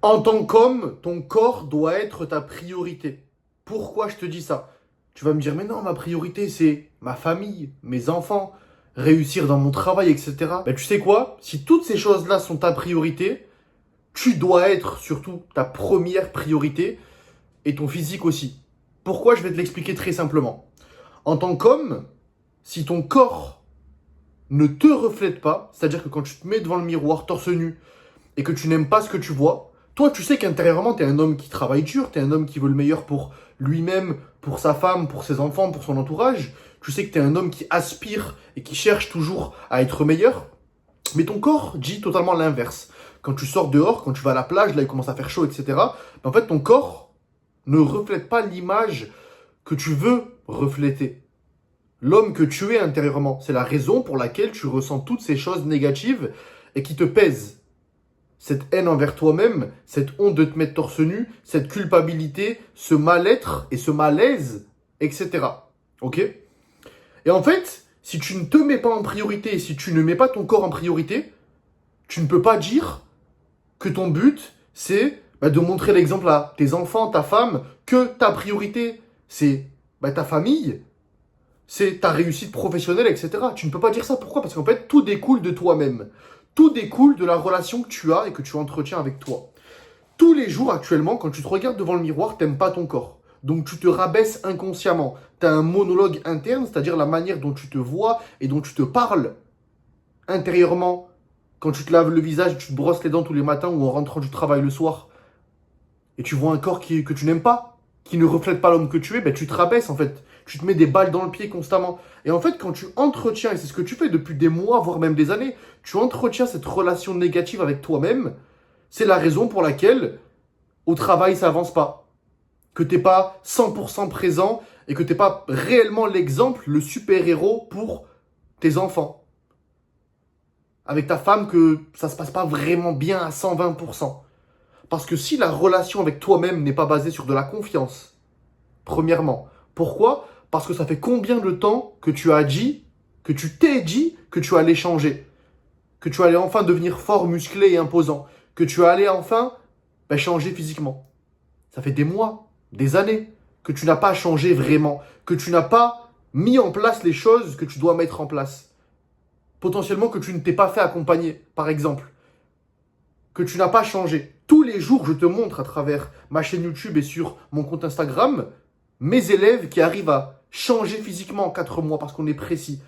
En tant qu'homme, ton corps doit être ta priorité. Pourquoi je te dis ça? Tu vas me dire, mais non, ma priorité, c'est ma famille, mes enfants, réussir dans mon travail, etc. Ben, tu sais quoi? Si toutes ces choses-là sont ta priorité, tu dois être surtout ta première priorité et ton physique aussi. Pourquoi? Je vais te l'expliquer très simplement. En tant qu'homme, si ton corps ne te reflète pas, c'est-à-dire que quand tu te mets devant le miroir torse nu et que tu n'aimes pas ce que tu vois, toi, tu sais qu'intérieurement, tu es un homme qui travaille dur, tu es un homme qui veut le meilleur pour lui-même, pour sa femme, pour ses enfants, pour son entourage. Tu sais que tu es un homme qui aspire et qui cherche toujours à être meilleur. Mais ton corps dit totalement l'inverse. Quand tu sors dehors, quand tu vas à la plage, là il commence à faire chaud, etc. En fait, ton corps ne reflète pas l'image que tu veux refléter. L'homme que tu es intérieurement. C'est la raison pour laquelle tu ressens toutes ces choses négatives et qui te pèsent. Cette haine envers toi-même, cette honte de te mettre torse nu, cette culpabilité, ce mal-être et ce malaise, etc. Ok? Et en fait, si tu ne te mets pas en priorité, si tu ne mets pas ton corps en priorité, tu ne peux pas dire que ton but, c'est de montrer l'exemple à tes enfants, ta femme, que ta priorité, c'est ta famille, c'est ta réussite professionnelle, etc. Tu ne peux pas dire ça. Pourquoi? Parce qu'en fait, tout découle de toi-même. Tout découle de la relation que tu as et que tu entretiens avec toi. Tous les jours actuellement, quand tu te regardes devant le miroir, t'aimes pas ton corps. Donc tu te rabaisses inconsciemment. Tu as un monologue interne, c'est-à-dire la manière dont tu te vois et dont tu te parles intérieurement. Quand tu te laves le visage, tu te brosses les dents tous les matins ou en rentrant du travail le soir, et tu vois un corps que tu n'aimes pas, qui ne reflète pas l'homme que tu es, tu te rabaisses en fait. Tu te mets des balles dans le pied constamment. Et en fait, quand tu entretiens, et c'est ce que tu fais depuis des mois, voire même des années, tu entretiens cette relation négative avec toi-même, c'est la raison pour laquelle au travail, ça avance pas. Que t'es pas 100% présent et que t'es pas réellement l'exemple, le super-héros pour tes enfants. Avec ta femme, que ça se passe pas vraiment bien à 120%. Parce que si la relation avec toi-même n'est pas basée sur de la confiance, premièrement, pourquoi? Parce que ça fait combien de temps que tu as dit, que tu t'es dit que tu allais changer, que tu allais enfin devenir fort, musclé et imposant, que tu allais enfin changer physiquement. Ça fait des mois, des années que tu n'as pas changé vraiment, que tu n'as pas mis en place les choses que tu dois mettre en place. Potentiellement que tu ne t'es pas fait accompagner, par exemple. Que tu n'as pas changé. Tous les jours, je te montre à travers ma chaîne YouTube et sur mon compte Instagram mes élèves qui arrivent à changer physiquement en 4 mois parce qu'on est précis.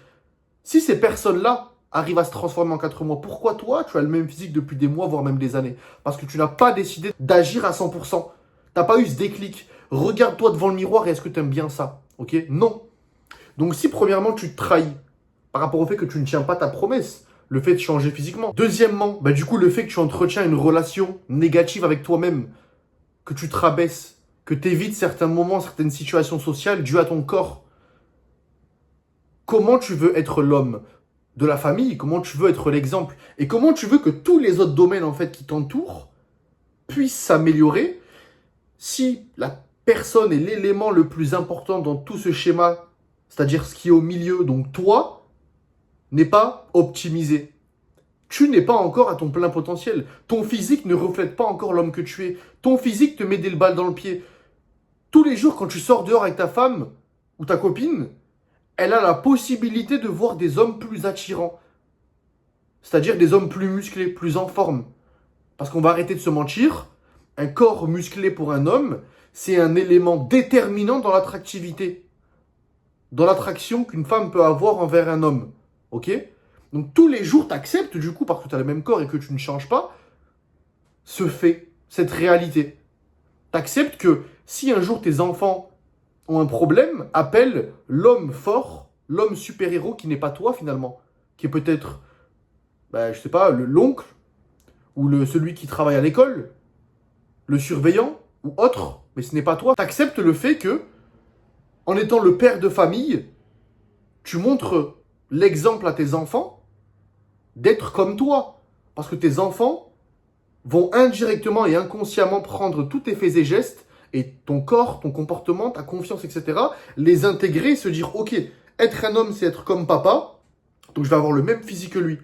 Si ces personnes-là arrivent à se transformer en 4 mois, pourquoi toi, tu as le même physique depuis des mois, voire même des années? Parce que tu n'as pas décidé d'agir à 100%. Tu n'as pas eu ce déclic. Regarde-toi devant le miroir et est-ce que tu aimes bien ça? Ok? Non. Donc si premièrement, tu te trahis par rapport au fait que tu ne tiens pas ta promesse, le fait de changer physiquement. Deuxièmement, du coup, le fait que tu entretiens une relation négative avec toi-même, que tu te rabaisses, que tu évites certains moments, certaines situations sociales dues à ton corps. Comment tu veux être l'homme de la famille? Comment tu veux être l'exemple? Et comment tu veux que tous les autres domaines en fait qui t'entourent puissent s'améliorer si la personne est l'élément le plus important dans tout ce schéma, c'est-à-dire ce qui est au milieu, donc toi, n'est pas optimisé. Tu n'es pas encore à ton plein potentiel. Ton physique ne reflète pas encore l'homme que tu es. Ton physique te met des balles dans le pied. Tous les jours, quand tu sors dehors avec ta femme ou ta copine, elle a la possibilité de voir des hommes plus attirants. C'est-à-dire des hommes plus musclés, plus en forme. Parce qu'on va arrêter de se mentir, un corps musclé pour un homme, c'est un élément déterminant dans l'attractivité. Dans l'attraction qu'une femme peut avoir envers un homme. Ok? Donc tous les jours, tu acceptes du coup, parce que tu as le même corps et que tu ne changes pas, ce fait, cette réalité. Tu acceptes que si un jour tes enfants ont un problème, appelle l'homme fort, l'homme super-héros qui n'est pas toi finalement. Qui est peut-être, je sais pas, l'oncle, ou celui qui travaille à l'école, le surveillant, ou autre, mais ce n'est pas toi. Tu acceptes le fait que, en étant le père de famille, tu montres l'exemple à tes enfants d'être comme toi. Parce que tes enfants vont indirectement et inconsciemment prendre tous tes faits et gestes, et ton corps, ton comportement, ta confiance, etc., les intégrer et se dire, ok, être un homme, c'est être comme papa, donc je vais avoir le même physique que lui,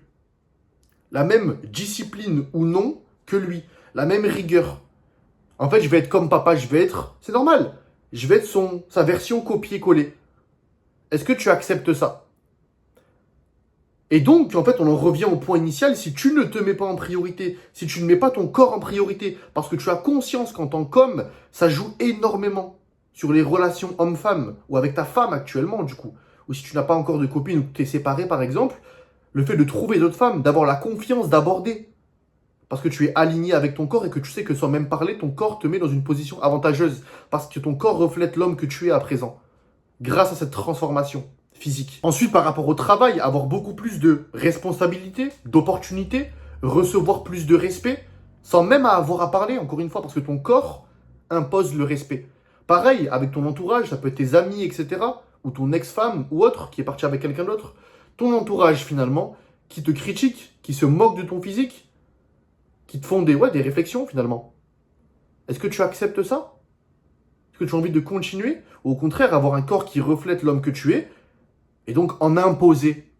la même discipline ou non que lui, la même rigueur. En fait, je vais être comme papa, c'est normal, je vais être sa version copier-coller. Est-ce que tu acceptes ça? Et donc, en fait, on en revient au point initial, si tu ne te mets pas en priorité, si tu ne mets pas ton corps en priorité, parce que tu as conscience qu'en tant qu'homme, ça joue énormément sur les relations homme-femme, ou avec ta femme actuellement, du coup, ou si tu n'as pas encore de copine ou que tu es séparé, par exemple, le fait de trouver d'autres femmes, d'avoir la confiance d'aborder, parce que tu es aligné avec ton corps et que tu sais que sans même parler, ton corps te met dans une position avantageuse, parce que ton corps reflète l'homme que tu es à présent, grâce à cette transformation physique. Ensuite, par rapport au travail, avoir beaucoup plus de responsabilités, d'opportunités, recevoir plus de respect, sans même avoir à parler, encore une fois, parce que ton corps impose le respect. Pareil, avec ton entourage, ça peut être tes amis, etc., ou ton ex-femme, ou autre, qui est parti avec quelqu'un d'autre. Ton entourage, finalement, qui te critique, qui se moque de ton physique, qui te font des réflexions, finalement. Est-ce que tu acceptes ça? Est-ce que tu as envie de continuer? Ou au contraire, avoir un corps qui reflète l'homme que tu es, et donc en imposer.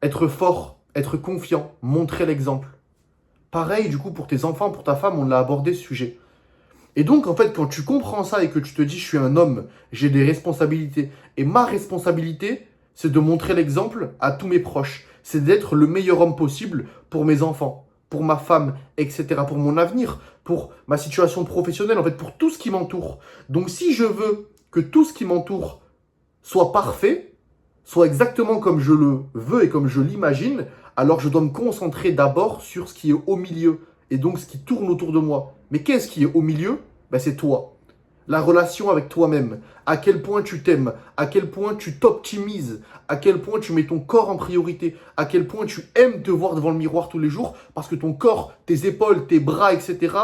Être fort, être confiant, montrer l'exemple. Pareil, du coup, pour tes enfants, pour ta femme, on l'a abordé ce sujet. Et donc, en fait, quand tu comprends ça et que tu te dis, je suis un homme, j'ai des responsabilités, et ma responsabilité, c'est de montrer l'exemple à tous mes proches. C'est d'être le meilleur homme possible pour mes enfants, pour ma femme, etc., pour mon avenir, pour ma situation professionnelle, en fait, pour tout ce qui m'entoure. Donc, si je veux que tout ce qui m'entoure soit parfait, soit exactement comme je le veux et comme je l'imagine, alors je dois me concentrer d'abord sur ce qui est au milieu et donc ce qui tourne autour de moi. Mais qu'est-ce qui est au milieu? C'est toi. La relation avec toi-même. À quel point tu t'aimes, à quel point tu t'optimises, à quel point tu mets ton corps en priorité, à quel point tu aimes te voir devant le miroir tous les jours parce que ton corps, tes épaules, tes bras, etc.,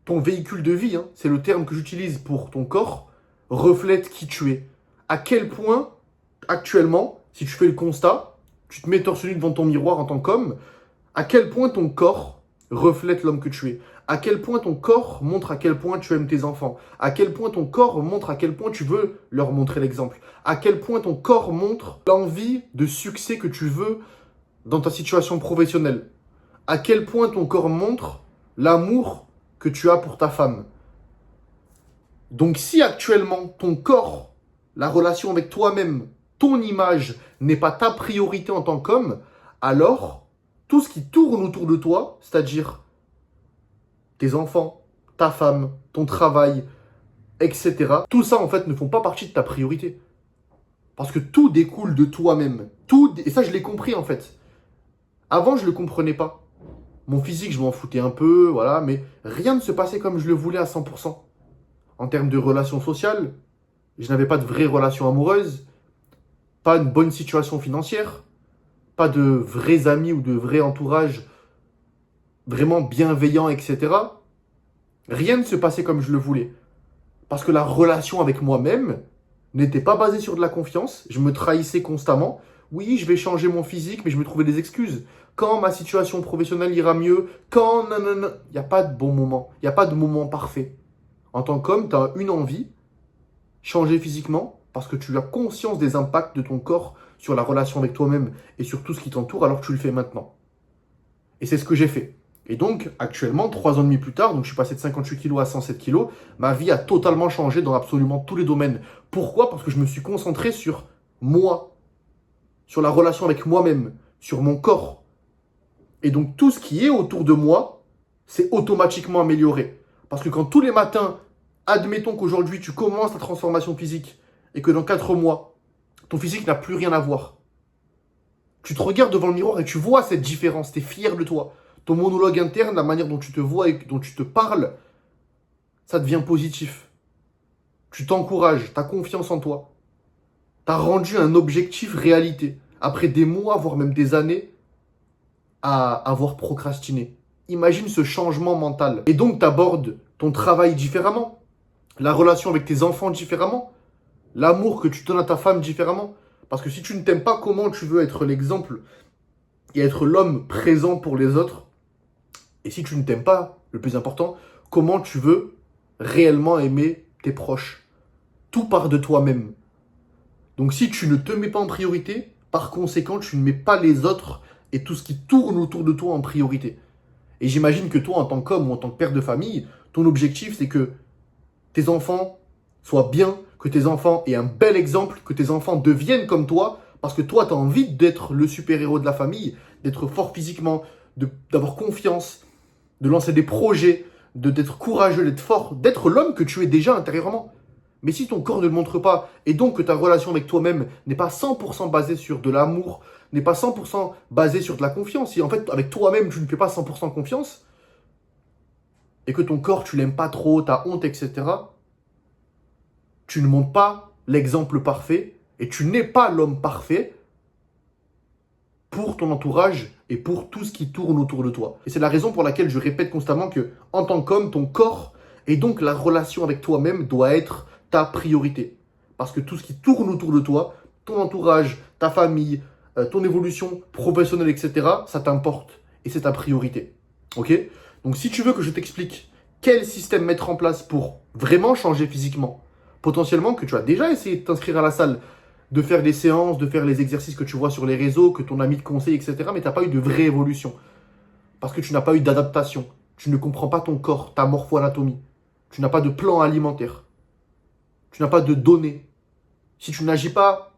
ton véhicule de vie, hein, c'est le terme que j'utilise pour ton corps, reflète qui tu es. À quel point, actuellement, si tu fais le constat, tu te mets torse nu devant ton miroir en tant qu'homme, à quel point ton corps reflète l'homme que tu es. À quel point ton corps montre à quel point tu aimes tes enfants. À quel point ton corps montre à quel point tu veux leur montrer l'exemple. À quel point ton corps montre l'envie de succès que tu veux dans ta situation professionnelle. À quel point ton corps montre l'amour que tu as pour ta femme. Donc si actuellement ton corps, la relation avec toi-même, ton image n'est pas ta priorité en tant qu'homme, alors tout ce qui tourne autour de toi, c'est-à-dire tes enfants, ta femme, ton travail, etc., tout ça en fait ne font pas partie de ta priorité. Parce que tout découle de toi-même. Et ça je l'ai compris en fait. Avant je ne le comprenais pas. Mon physique je m'en foutais un peu, voilà, mais rien ne se passait comme je le voulais à 100%. En termes de relations sociales, je n'avais pas de vraies relations amoureuses, pas une bonne situation financière, pas de vrais amis ou de vrais entourages vraiment bienveillants, etc. Rien ne se passait comme je le voulais. Parce que la relation avec moi-même n'était pas basée sur de la confiance. Je me trahissais constamment. Oui, je vais changer mon physique, mais je me trouvais des excuses. Quand ma situation professionnelle ira mieux, quand... Non, non, non. Il n'y a pas de bon moment. Il n'y a pas de moment parfait. En tant qu'homme, tu as une envie, changer physiquement, parce que tu as conscience des impacts de ton corps sur la relation avec toi-même et sur tout ce qui t'entoure, alors que tu le fais maintenant. Et c'est ce que j'ai fait. Et donc, actuellement, 3 ans et demi plus tard, donc je suis passé de 58 kilos à 107 kilos, ma vie a totalement changé dans absolument tous les domaines. Pourquoi? Parce que je me suis concentré sur moi, sur la relation avec moi-même, sur mon corps. Et donc, tout ce qui est autour de moi, c'est automatiquement amélioré. Parce que quand tous les matins, admettons qu'aujourd'hui, tu commences ta transformation physique et que dans 4 mois, ton physique n'a plus rien à voir. Tu te regardes devant le miroir et tu vois cette différence, tu es fier de toi. Ton monologue interne, la manière dont tu te vois et dont tu te parles, ça devient positif. Tu t'encourages, tu as confiance en toi. Tu as rendu un objectif réalité. Après des mois, voire même des années, à avoir procrastiné. Imagine ce changement mental. Et donc, tu abordes ton travail différemment, la relation avec tes enfants différemment, l'amour que tu donnes à ta femme différemment. Parce que si tu ne t'aimes pas, comment tu veux être l'exemple et être l'homme présent pour les autres? Et si tu ne t'aimes pas, le plus important, comment tu veux réellement aimer tes proches? Tout part de toi-même. Donc si tu ne te mets pas en priorité, par conséquent, tu ne mets pas les autres et tout ce qui tourne autour de toi en priorité. Et j'imagine que toi, en tant qu'homme ou en tant que père de famille, ton objectif, c'est que tes enfants soient bien, que tes enfants aient un bel exemple, que tes enfants deviennent comme toi, parce que toi, tu as envie d'être le super-héros de la famille, d'être fort physiquement, d'avoir confiance, de lancer des projets, d'être courageux, d'être fort, d'être l'homme que tu es déjà intérieurement. Mais si ton corps ne le montre pas, et donc que ta relation avec toi-même n'est pas 100% basée sur de l'amour, n'est pas 100% basée sur de la confiance, si en fait avec toi-même tu ne fais pas 100% confiance, et que ton corps tu l'aimes pas trop, t'as honte, etc., tu ne montres pas l'exemple parfait, et tu n'es pas l'homme parfait pour ton entourage et pour tout ce qui tourne autour de toi. Et c'est la raison pour laquelle je répète constamment que, en tant qu'homme, ton corps et donc la relation avec toi-même doit être ta priorité. Parce que tout ce qui tourne autour de toi, ton entourage, ta famille, ton évolution professionnelle, etc., ça t'importe et c'est ta priorité. Ok? Donc si tu veux que je t'explique quel système mettre en place pour vraiment changer physiquement, potentiellement que tu as déjà essayé de t'inscrire à la salle, de faire des séances, de faire les exercices que tu vois sur les réseaux, que ton ami te conseille, etc., mais tu n'as pas eu de vraie évolution. Parce que tu n'as pas eu d'adaptation. Tu ne comprends pas ton corps, ta morpho-anatomie. Tu n'as pas de plan alimentaire. Tu n'as pas de données. Si tu n'agis pas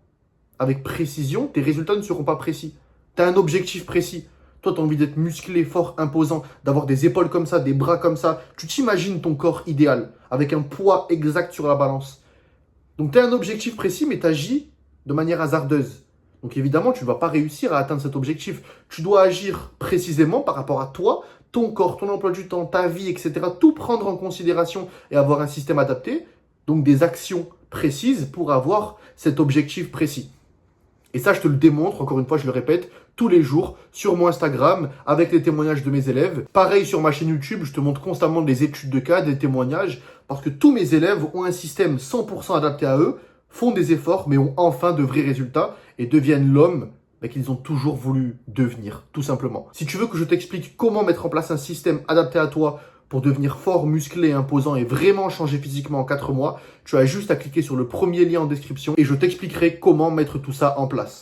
avec précision, tes résultats ne seront pas précis. Tu as un objectif précis. Toi, tu as envie d'être musclé, fort, imposant, d'avoir des épaules comme ça, des bras comme ça. Tu t'imagines ton corps idéal, avec un poids exact sur la balance. Donc, tu as un objectif précis, mais tu agis de manière hasardeuse. Donc, évidemment, tu ne vas pas réussir à atteindre cet objectif. Tu dois agir précisément par rapport à toi, ton corps, ton emploi du temps, ta vie, etc. Tout prendre en considération et avoir un système adapté. Donc, des actions précises pour avoir cet objectif précis. Et ça, je te le démontre, encore une fois, je le répète, tous les jours sur mon Instagram avec les témoignages de mes élèves. Pareil sur ma chaîne YouTube, je te montre constamment des études de cas, des témoignages, parce que tous mes élèves ont un système 100% adapté à eux, font des efforts, mais ont enfin de vrais résultats et deviennent l'homme qu'ils ont toujours voulu devenir, tout simplement. Si tu veux que je t'explique comment mettre en place un système adapté à toi pour devenir fort, musclé, imposant et vraiment changer physiquement en 4 mois, tu as juste à cliquer sur le premier lien en description et je t'expliquerai comment mettre tout ça en place.